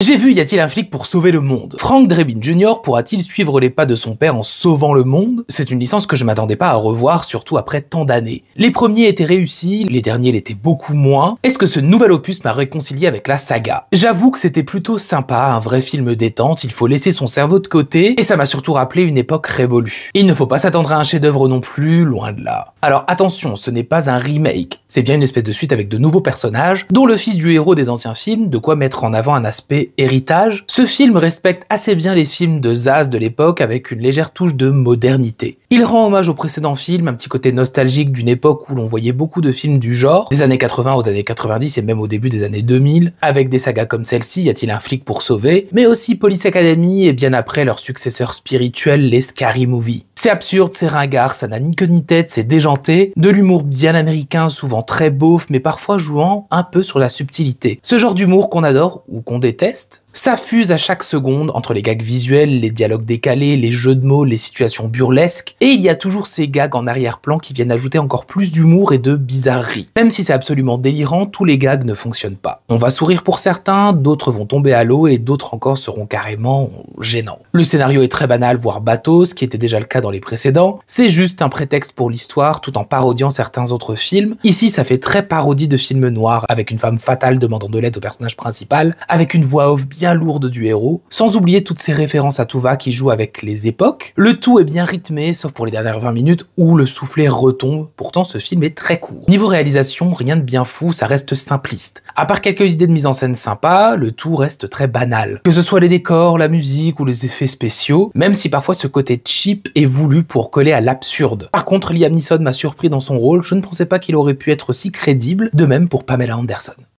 J'ai vu Y a-t-il un flic pour sauver le monde? Frank Drebin Jr. pourra-t-il suivre les pas de son père en sauvant le monde? C'est une licence que je m'attendais pas à revoir, surtout après tant d'années. Les premiers étaient réussis, les derniers l'étaient beaucoup moins. Est-ce que ce nouvel opus m'a réconcilié avec la saga? J'avoue que c'était plutôt sympa, un vrai film détente, il faut laisser son cerveau de côté, et ça m'a surtout rappelé une époque révolue. Il ne faut pas s'attendre à un chef-d'œuvre non plus, loin de là. Alors attention, ce n'est pas un remake, c'est bien une espèce de suite avec de nouveaux personnages, dont le fils du héros des anciens films, de quoi mettre en avant un aspect héritage. Ce film respecte assez bien les films de Zaz de l'époque avec une légère touche de modernité. Il rend hommage aux précédents films, un petit côté nostalgique d'une époque où l'on voyait beaucoup de films du genre, des années 80 aux années 90 et même au début des années 2000, avec des sagas comme celle-ci, Y a-t-il un flic pour sauver, mais aussi Police Academy et bien après leur successeur spirituel, les Scary Movie. C'est absurde, c'est ringard, ça n'a ni queue ni tête, c'est déjanté, de l'humour bien américain, souvent très beauf, mais parfois jouant un peu sur la subtilité. Ce genre d'humour qu'on adore ou qu'on déteste, ça fuse à chaque seconde entre les gags visuels, les dialogues décalés, les jeux de mots, les situations burlesques, et il y a toujours ces gags en arrière-plan qui viennent ajouter encore plus d'humour et de bizarrerie. Même si c'est absolument délirant, tous les gags ne fonctionnent pas. On va sourire pour certains, d'autres vont tomber à l'eau et d'autres encore seront carrément gênants. Le scénario est très banal, voire bateau, ce qui était déjà le cas dans les précédents. C'est juste un prétexte pour l'histoire tout en parodiant certains autres films. Ici, ça fait très parodie de film noir, avec une femme fatale demandant de l'aide au personnage principal, avec une voix off bien lourde du héros, sans oublier toutes ces références à tout va qui jouent avec les époques. Le tout est bien rythmé, sauf pour les dernières 20 minutes où le soufflet retombe, pourtant ce film est très court. Niveau réalisation, rien de bien fou, ça reste simpliste. À part quelques idées de mise en scène sympas, le tout reste très banal. Que ce soit les décors, la musique ou les effets spéciaux, même si parfois ce côté cheap est voulu pour coller à l'absurde. Par contre, Liam Neeson m'a surpris dans son rôle, je ne pensais pas qu'il aurait pu être si crédible, de même pour Pamela Anderson.